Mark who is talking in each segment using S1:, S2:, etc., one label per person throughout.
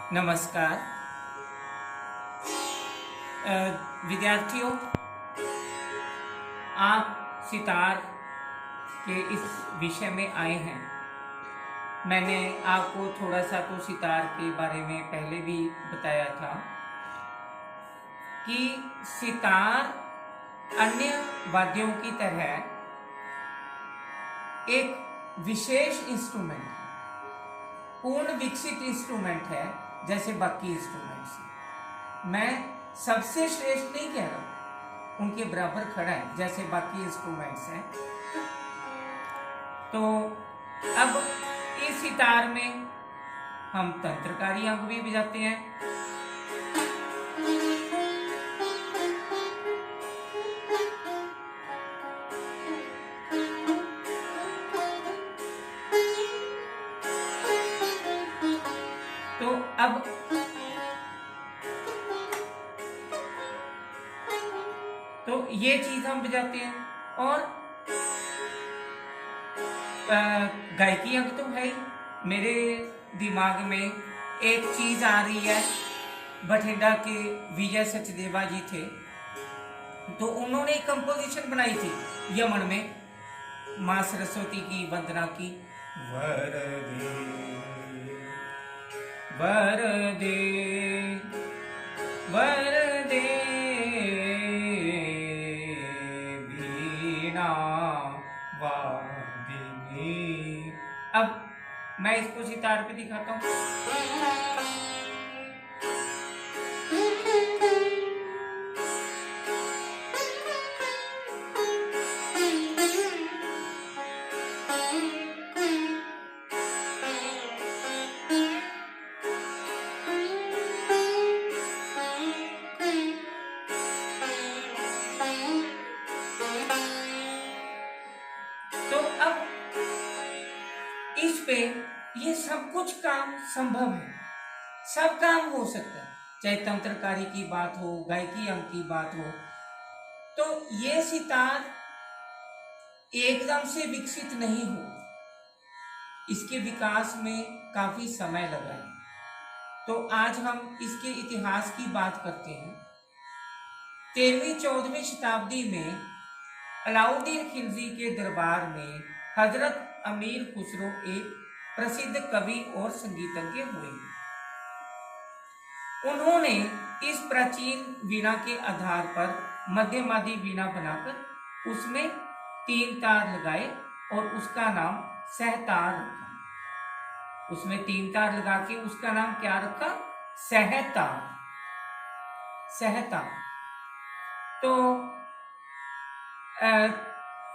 S1: नमस्कार विद्यार्थियों, आप सितार के इस विषय में आए हैं। मैंने आपको थोड़ा सा तो सितार के बारे में पहले भी बताया था कि सितार अन्य वाद्यों की तरह एक विशेष इंस्ट्रूमेंट है, पूर्ण विकसित इंस्ट्रूमेंट है जैसे बाकी इंस्ट्रूमेंट्स। मैं सबसे श्रेष्ठ नहीं कह रहा, उनके बराबर खड़ा है जैसे बाकी इंस्ट्रूमेंट्स हैं। तो अब इस सितार में हम तंत्रकारी अंग भी बजाते हैं। तो अब ये चीज हम बजाते हैं। और गायकी अंग तो है ही। मेरे दिमाग में एक चीज आ रही है। बठिंडा के विजय सचदेवा जी थे, तो उन्होंने एक कंपोजिशन बनाई थी यमन में, माँ सरस्वती की वंदना की। वरदे वरदे वरदे वीणा वादिनी। अब मैं इसको सितार पे दिखाता हूँ। तो अब इस पे ये सब कुछ काम संभव है, सब काम हो सकता है, चाहे तंत्रकारी की बात हो, गायकी अंग की बात हो। तो ये सितार एकदम से विकसित नहीं हो, इसके विकास में काफी समय लगा है। तो आज हम इसके इतिहास की बात करते हैं। 13वीं-14वीं शताब्दी में अलाउद्दीन खिलजी के दरबार में हजरत अमीर खुसरो एक प्रसिद्ध कवि और संगीतज्ञ हुए। उन्होंने इस प्राचीन वीणा के आधार पर मध्यमादी वीणा बनाकर उसमें 3 तार लगाए और उसका नाम सहतार रखा। उसमें 3 तार लगा के उसका नाम क्या रखा? सहतार। सहतार। तो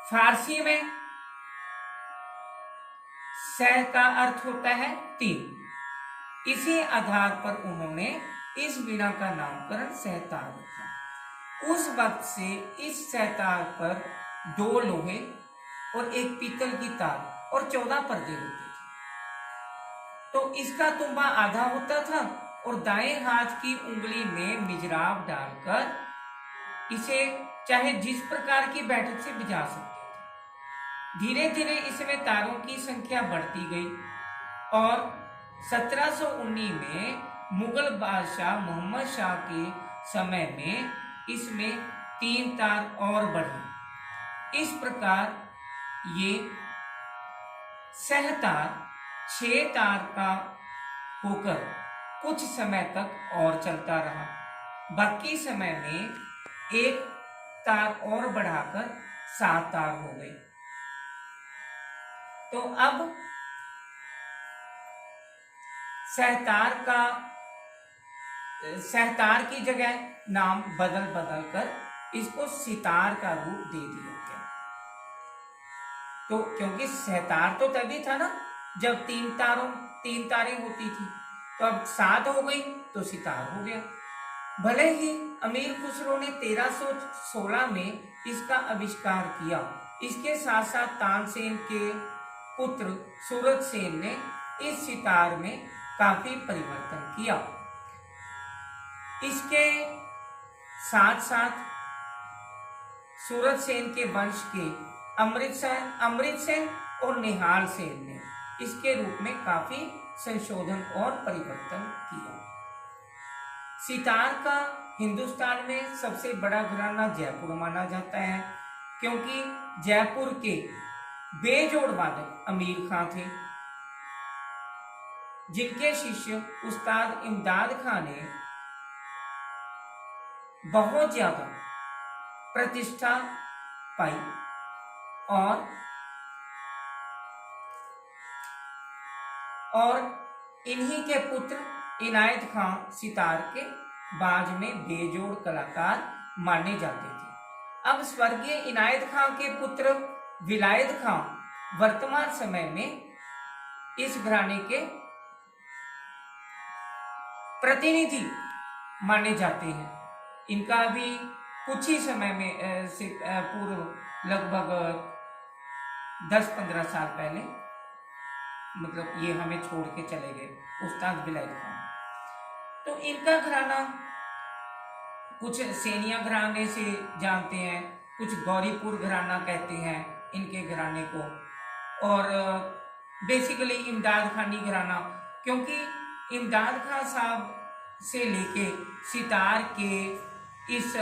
S1: फारसी में सह का अर्थ होता है 3। इसी आधार पर उन्होंने इस वीणा का नामकरण सहतार रखा। उस वक्त से इस सहतार पर 2 लोहे और एक पीतल की तार और 14 पर्दे होते थे। तो इसका तुम्बा आधा होता था और दाएं हाथ की उंगली में मिजराब डालकर इसे चाहे जिस प्रकार की बैठक से बजा सकते थे। धीरे धीरे इसमें तारों की संख्या बढ़ती गई और 1719 में मुगल बादशाह मोहम्मद शाह के समय में इसमें 3 तार और बढ़े। इस प्रकार ये सहतार 6 तार का होकर कुछ समय तक और चलता रहा। बाकी समय में 1 तार और बढ़ाकर 7 तार हो गई। तो अब सहतार की जगह नाम बदल बदल कर इसको सितार का रूप दे दिया गया। तो क्योंकि सहतार तो तभी था ना जब 3 तारें होती थी, तो अब 7 हो गई तो सितार हो गया। भले ही अमीर खुसरो ने 1316 में इसका आविष्कार किया, इसके साथ साथ तानसेन के पुत्र सूरत सेन ने इस सितार में काफी परिवर्तन किया। इसके साथ साथ सूरत सेन के वंश के अमृत सेन और निहाल सेन ने इसके रूप में काफी संशोधन और परिवर्तन किया। सितार का हिंदुस्तान में सबसे बड़ा घराना जयपुर माना जाता है, क्योंकि जयपुर के बेजोड़ वादक अमीर खां थे, जिनके शिष्य उस्ताद इमदाद खां ने बहुत ज्यादा प्रतिष्ठा पाई और इन्हीं के पुत्र इनायत खां सितार के बाज में बेजोड़ कलाकार माने जाते थे। अब स्वर्गीय इनायत खां के पुत्र विलायत खां वर्तमान समय में इस घराने के प्रतिनिधि माने जाते हैं। इनका अभी कुछ ही समय में से पूर्व लगभग 10-15 साल पहले मतलब ये हमें छोड़ के चले गए उस्ताद विलायत खां। तो इनका घराना कुछ सेनिया घराने से जानते हैं, कुछ गौरीपुर घराना कहते हैं इनके घराने को, और बेसिकली इमदाद खानी घराना, क्योंकि इमदाद खां साहब से लेके सितार के इस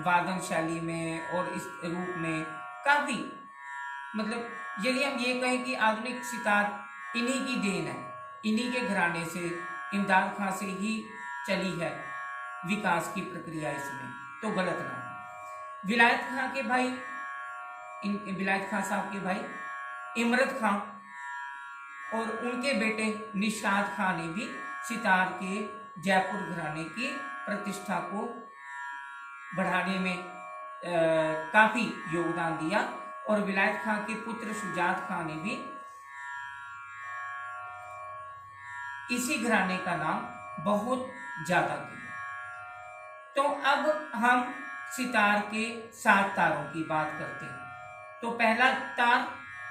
S1: वादन शैली में और इस रूप में काफ़ी मतलब यदि हम ये कहें कि आधुनिक सितार इन्हीं की देन है, इन्हीं के घराने से इमदाद खां से ही चली है विकास की प्रक्रिया इसमें, तो गलत ना हो। विलायत खां के भाई विलायत खां साहब के भाई इमरत खां और उनके बेटे निशात खां ने भी सितार के जयपुर घराने की प्रतिष्ठा को बढ़ाने में काफ़ी योगदान दिया, और विलायत खां के पुत्र शुजात खां ने भी इसी घराने का नाम बहुत ज्यादा किया। तो अब हम सितार के 7 तारों की बात करते हैं। तो पहला तार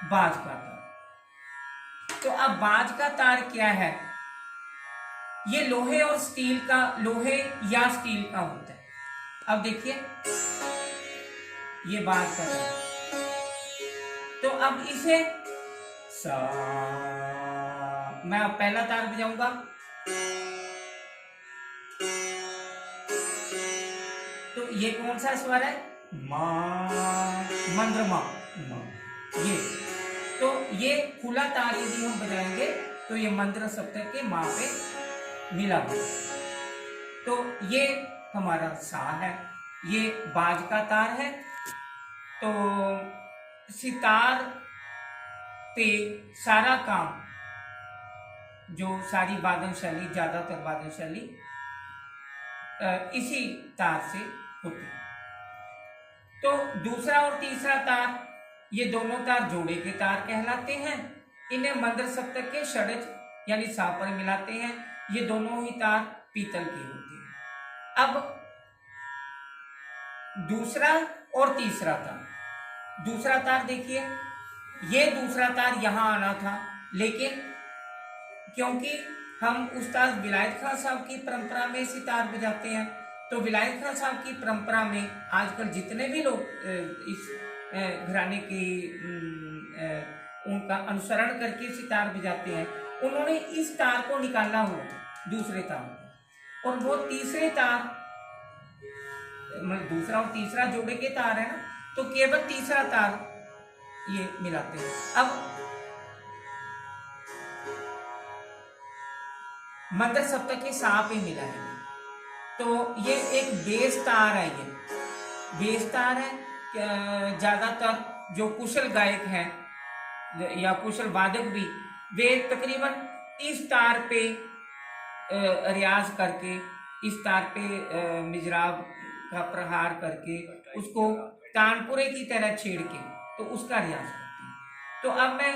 S1: बाज का तार। तो अब बाज का तार क्या है? ये लोहे और स्टील का, लोहे या स्टील का होता है। अब देखिए ये बाज का तार। तो अब इसे मैं अब पहला तार बजाऊंगा, तो ये कौन सा स्वर है? मा, मंद्रमा, ये। तो ये खुला तार यदि हम बजाएंगे तो ये मंद्र सप्तक के मा पे मिला हुआ, तो ये हमारा सा है, ये बाज का तार है। तो सितार पे सारा काम, जो सारी वादन शैली, ज्यादातर वादन शैली इसी तार से होती है। तो दूसरा और तीसरा तार, ये दोनों तार जोड़े के तार कहलाते हैं। इन्हें मंद्र सप्तक के षड्ज यानी सा पर मिलाते हैं। ये दोनों ही तार पीतल के होते हैं। अब दूसरा और तीसरा तार, दूसरा तार देखिए, ये दूसरा तार यहां आना था, लेकिन क्योंकि हम उस्ताद विलायत खां साहब की परंपरा में सितार बजाते हैं, तो विलायत खां साहब की परंपरा में आजकल जितने भी लोग इस घराने की उनका अनुसरण करके सितार बजाते हैं, उन्होंने इस तार को निकाला हुआ दूसरे तार, और वो तीसरे तार, मतलब दूसरा और तीसरा जोड़े के तार है ना, तो केवल तीसरा तार ये मिलाते हैं। अब मंद्र सप्तक के सा पे मिला है, तो ये एक बेस तार है। ये बेस तार है। ज्यादातर जो कुशल गायक हैं या कुशल वादक भी, वे तकरीबन इस तार पे रियाज करके, इस तार पे मिजराब का प्रहार करके, उसको तानपुरे की तरह छेड़ के तो उसका रियाज करते हैं। तो अब मैं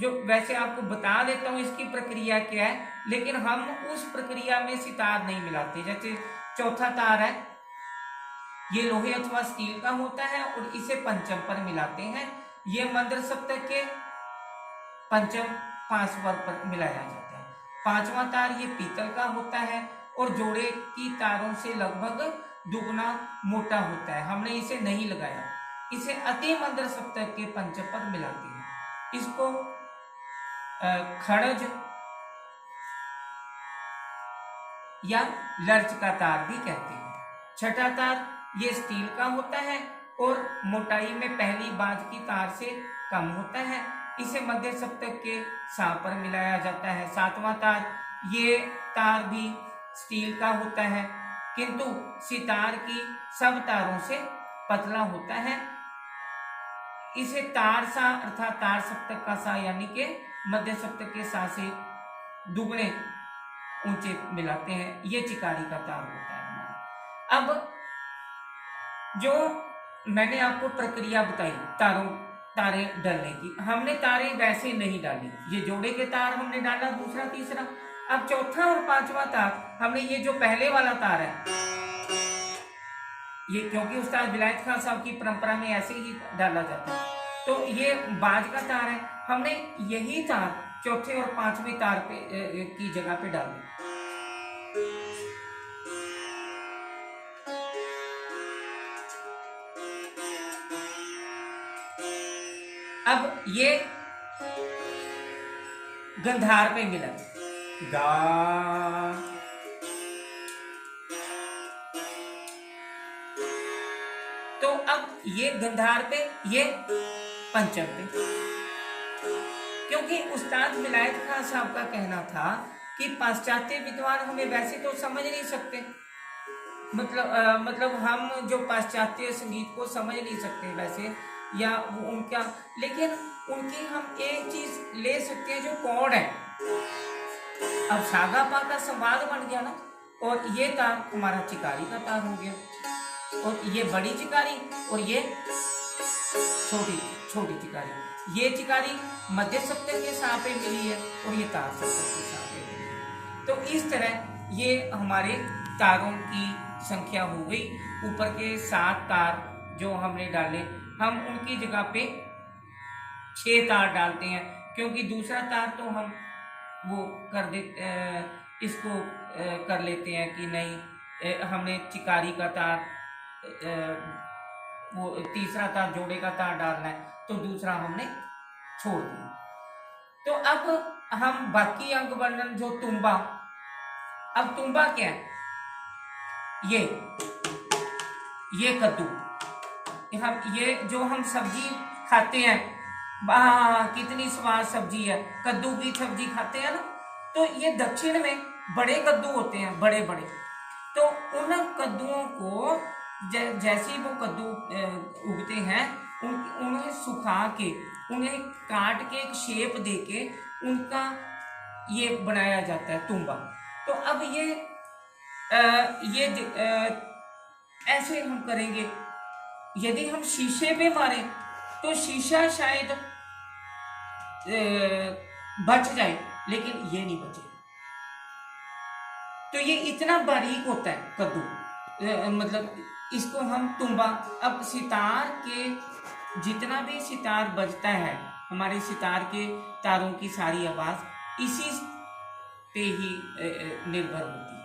S1: जो वैसे आपको बता देता हूँ इसकी प्रक्रिया क्या है, लेकिन हम उस प्रक्रिया में सितार नहीं मिलाते। जैसे चौथा तार है, ये लोहे अथवा स्टील का होता है और इसे पंचम पर मिलाते हैं। ये मंद्र सप्तक के पंचम 5 स्वर पर मिलाया जाता है। पांचवा तार ये पीतल का होता है और जोड़े की तारों से लगभग दुगना मोटा होता है। हमने इसे नहीं लगाया, इसे अति मंद्र सप्तक के पंचम पर मिलाते हैं। इसको खड़ज या लर्च का तार भी कहते हैं। छठा तार ये स्टील का होता है और मोटाई में पहली बाज की तार से कम होता है। इसे मध्य सप्तक के सा पर मिलाया जाता है। सातवां तार, ये तार भी स्टील का होता है किंतु सितार की सब तारों से पतला होता है। इसे तार सा अर्थात तार सप्तक का सा यानी कि मध्य सप्तक के सा से दुगने ऊंचे मिलाते हैं। ये चिकारी का तार होता है हमारा। अब जो मैंने आपको प्रक्रिया बताई तारे डालने की, हमने तारे वैसे नहीं डाली। ये जोड़े के तार हमने डाला, दूसरा तीसरा। अब चौथा और पांचवा तार हमने ये जो पहले वाला तार है, ये क्योंकि उस्ताद विलायत खान साहब की परंपरा में ऐसे ही डाला जाता है, तो ये बाज का तार है। हमने यही तार चौथे और पांचवें तार पे की जगह पे डाले। अब ये गंधार पे मिला गा, तो अब ये गंधार पे, ये पंचम पे। क्योंकि उस्ताद विलायत खान साहब का कहना था कि पाश्चात्य विद्वान हमें वैसे तो समझ नहीं सकते, मतलब हम जो पाश्चात्य संगीत को समझ नहीं सकते वैसे, या वो उनका, लेकिन उनकी हम एक चीज ले सकते हैं जो कॉर्ड है। अब सागा पा का संवाद बन गया ना, और ये तार हमारा चिकारी का तार हो गया, और ये बड़ी चिकारी और ये छोटी चिकारी। ये चिकारी मध्य सप्तक के सा पे मिली है और ये तार सप्तक के सा पे मिली है। तो इस तरह ये हमारे तारों की संख्या हो गई। ऊपर के 7 तार जो हमने डाले, हम उनकी जगह पे 6 तार डालते हैं, क्योंकि दूसरा तार तो हम वो कर दे इसको कर लेते हैं कि नहीं, हमने चिकारी का तार, वो तीसरा तार जोड़े का तार डालना है, तो दूसरा हमने छोड़ दिया। तो अब हम बाकी अंग वर्णन जो तुम्बा, अब तुम्बा क्या है, ये कद्दू, ये जो हम सब्जी खाते हैं, कितनी स्वाद सब्जी है, कद्दू की सब्जी खाते हैं ना, तो ये दक्षिण में बड़े कद्दू होते हैं, बड़े बड़े। तो उन कद्दुओं को जैसे वो कद्दू उगते हैं, उन्हें सुखा के, उन्हें काट के एक शेप दे के उनका ये बनाया जाता है तुम्बा। तो अब ऐसे हम करेंगे। यदि हम शीशे पे मारें तो शीशा शायद बच जाए, लेकिन ये नहीं बचेगा। तो ये इतना बारीक होता है कद्दू, मतलब इसको हम तुम्बा। अब सितार के जितना भी सितार बजता है, हमारे सितार के तारों की सारी आवाज इसी पे ही निर्भर होती है।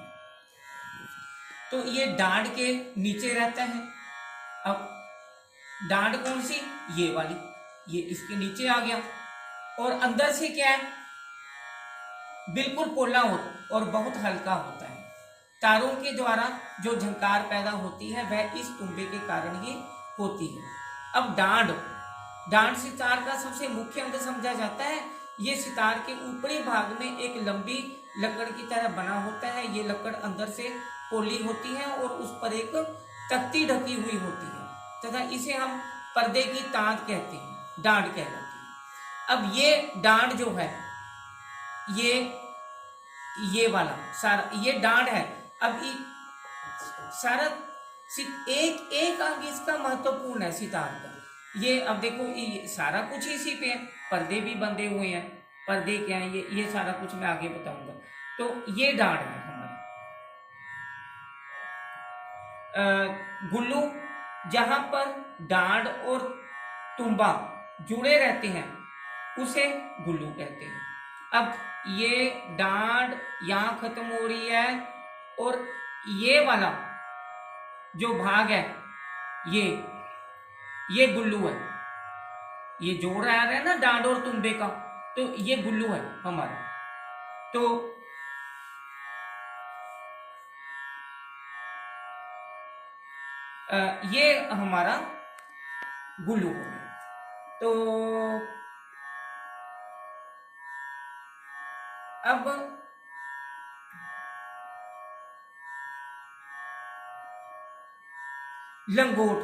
S1: तो ये डांड के नीचे रहता है। अब डांड कौन सी, ये वाली, ये इसके नीचे आ गया। और अंदर से क्या है, बिल्कुल पोला हो और बहुत हल्का होता है। तारों के द्वारा जो झंकार पैदा होती है वह इस तुम्बे के कारण ही होती है। अब डांड सितार का सबसे मुख्य अंग समझा जाता है। ये सितार के ऊपरी भाग में एक लंबी लकड़ की तरह बना होता है। ये लकड़ अंदर से पोली होती है और उस पर एक तख्ती ढकी हुई होती है तथा इसे हम पर्दे की तांत कहते हैं, डांड कहलाती है। अब ये डांड जो है, ये वाला सारा ये डांड है। अब सारा एक अंग इसका महत्वपूर्ण है सितार का। ये अब देखो, ये सारा कुछ इसी पे है, पर्दे भी बंधे हुए हैं। पर्दे क्या है, ये सारा कुछ मैं आगे बताऊंगा। तो ये डांड है हमारी। गुल्लू, जहां पर डांड और तुम्बा जुड़े रहते हैं उसे गुल्लू कहते हैं। अब ये डांड यहां खत्म हो रही है और ये वाला जो भाग है ये गुल्लू है। ये जोड़ रहा है ना डांड और तुम्बे का, तो ये गुल्लू है हमारा। तो ये हमारा गुल्लू हो गया। तो अब लंगोट,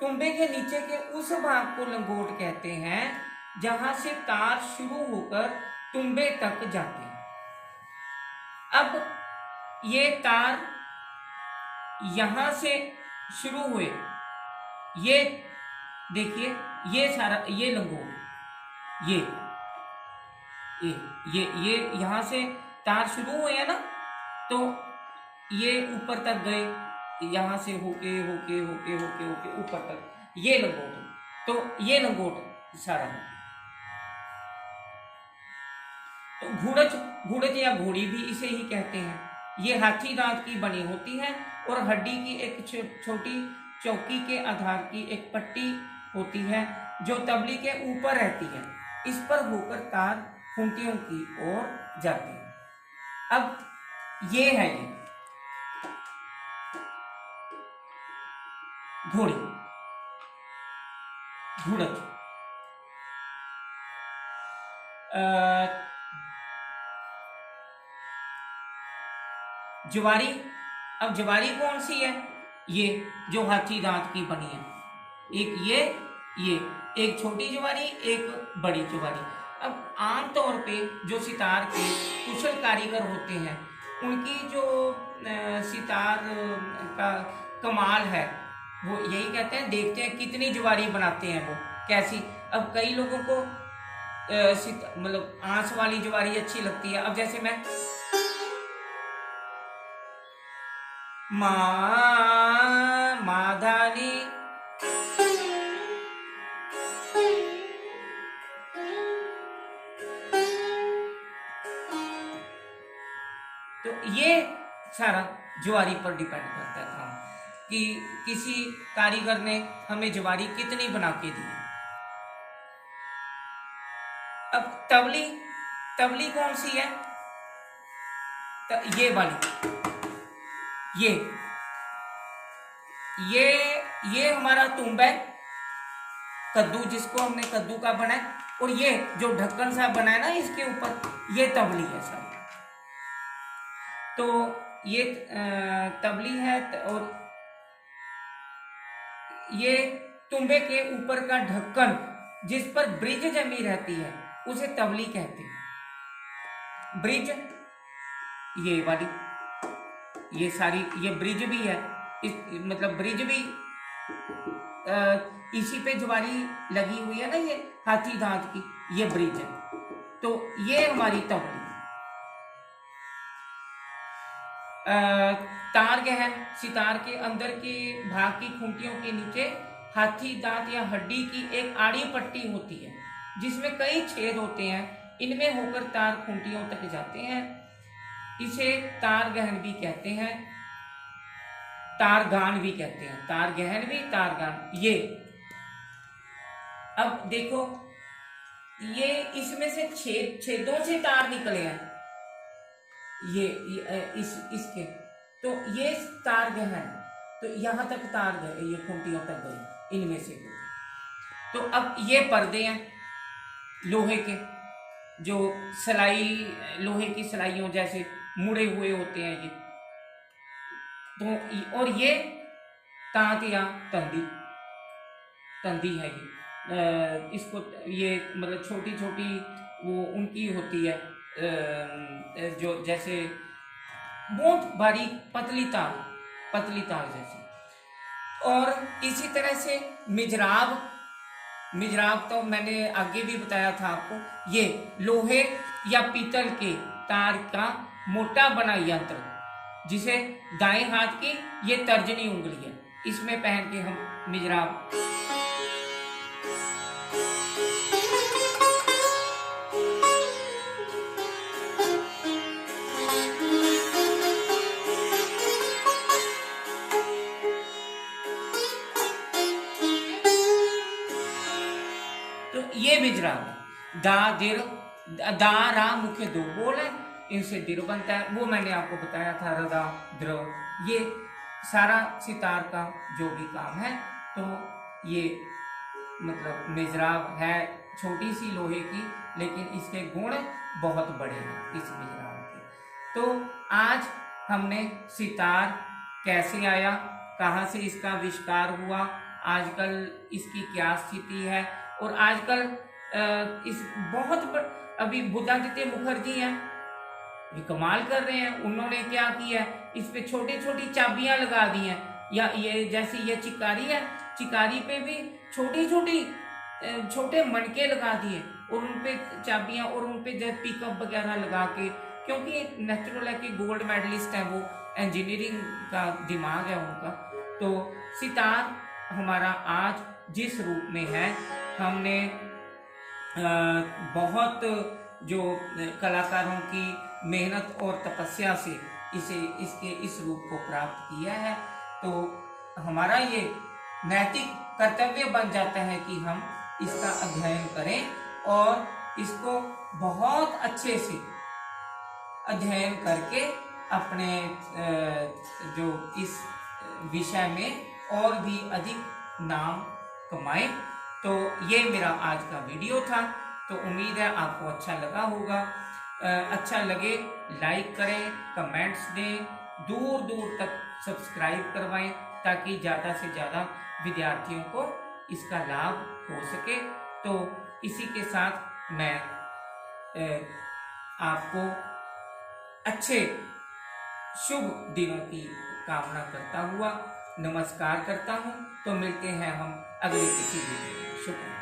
S1: तुम्बे के नीचे के उस भाग को लंगोट कहते हैं जहां से तार शुरू होकर तुम्बे तक जाते हैं। अब ये तार यहां से शुरू हुए, ये देखिए, ये सारा ये लंगोट, ये यहां से तार शुरू हुए है ना, तो ये ऊपर तक गए, यहां से होके होके होके होके होके ऊपर तक, ये लंगोट, तो ये लंगोट सारा है। तो घुड़च या घोड़ी भी इसे ही कहते हैं। ये हाथी दांत की बनी होती है और हड्डी की एक छोटी चौकी के आधार की एक पट्टी होती है जो तबली के ऊपर रहती है। इस पर होकर तार खूंटियों की ओर जाते हैं। अब ये है ये घोड़ी, घुड़च। ज्वारी, अब ज्वारी कौन सी है? ये जो हाथी दांत की बनी है, एक ये एक छोटी ज्वारी, एक बड़ी ज्वारी। अब आमतौर पे जो सितार के कुशल कारीगर होते हैं उनकी जो सितार का कमाल है वो यही कहते हैं, देखते हैं कितनी ज्वारी बनाते हैं वो कैसी। अब कई लोगों को मतलब आंस वाली ज्वारी अच्छी लगती है। अब जैसे मैं माधानी, तो ये सारा ज्वारी पर डिपेंड करता था कि किसी कारीगर ने हमें ज्वारी कितनी बना के दी। अब तबली, तबली कौन सी है? ये वाली, ये हमारा तुम्ब है, कद्दू जिसको हमने कद्दू का बनाया, और ये जो ढक्कन सा बना है ना इसके ऊपर, ये तबली है सर। तो ये तबली है, और ये तुम्बे के ऊपर का ढक्कन जिस पर ब्रिज जमी रहती है उसे तबली कहते हैं। ब्रिज ये वाली, ये सारी, ये ब्रिज भी है, मतलब ब्रिज भी इसी पे ज्वारी लगी हुई है ना, ये हाथी दांत की, ये ब्रिज है। तो ये हमारी तबली। तार गहन, सितार के अंदर के भाग की खूंटियों के नीचे हाथी दांत या हड्डी की एक आड़ी पट्टी होती है जिसमें कई छेद होते हैं। इनमें होकर तार खूंटियों तक जाते हैं। इसे तार गहन भी कहते हैं, तार गान भी कहते हैं। तार गहन भी, तार गान। ये अब देखो, ये इसमें से छेदों से तार निकले हैं, ये इसके, तो ये तार गहन, तो यहां तक तार गए, ये खूंटियों तक गए इनमें से। तो अब ये पर्दे हैं लोहे के, जो सिलाई, लोहे की सिलाइयों जैसे मुड़े हुए होते हैं ये। तो और ये तांत या तंदी है ये, इसको ये मतलब छोटी छोटी वो उनकी होती है, जो जैसे बहुत बारीक पतली तार जैसी। और इसी तरह से मिजराब तो मैंने आगे भी बताया था आपको, ये लोहे या पीतल के तार का मोटा बना यंत्र जिसे दाएं हाथ की ये तर्जनी उंगली है, इसमें पहन के हम मिजराब। तो ये मिजराब है। दा रा मुख्य दो बोल है, इनसे दिर बनता है, वो मैंने आपको बताया था, रदा द्रव। ये सारा सितार का जो भी काम है, तो ये मतलब मेजराब है छोटी सी लोहे की, लेकिन इसके गुण बहुत बड़े हैं इस मेजराब के। तो आज हमने सितार कैसे आया, कहाँ से इसका आविष्कार हुआ, आजकल इसकी क्या स्थिति है, और आजकल इस अभी बुद्धादित्य मुखर्जी हैं, ये कमाल कर रहे हैं। उन्होंने क्या किया है, इस पे छोटी छोटी चाबियां लगा दी हैं, या ये जैसे ये चिकारी है, चिकारी पे भी छोटी छोटी छोटे मणके लगा दिए और उन पे चाबियां और उन पे जैसे पिकअप वगैरह लगा के, क्योंकि नेचुरल है कि गोल्ड मेडलिस्ट है वो, इंजीनियरिंग का दिमाग है उनका। तो सितार हमारा आज जिस रूप में है, हमने बहुत जो कलाकारों की मेहनत और तपस्या से इस रूप को प्राप्त किया है। तो हमारा ये नैतिक कर्तव्य बन जाता है कि हम इसका अध्ययन करें और इसको बहुत अच्छे से अध्ययन करके अपने जो इस विषय में और भी अधिक नाम कमाएं। तो ये मेरा आज का वीडियो था, तो उम्मीद है आपको अच्छा लगा होगा। अच्छा लगे लाइक करें, कमेंट्स दें, दूर दूर तक सब्सक्राइब करवाएं, ताकि ज़्यादा से ज़्यादा विद्यार्थियों को इसका लाभ हो सके। तो इसी के साथ मैं आपको अच्छे शुभ दिनों की कामना करता हुआ नमस्कार करता हूँ। तो मिलते हैं हम अगले किसी वीडियो में। शुक्रिया।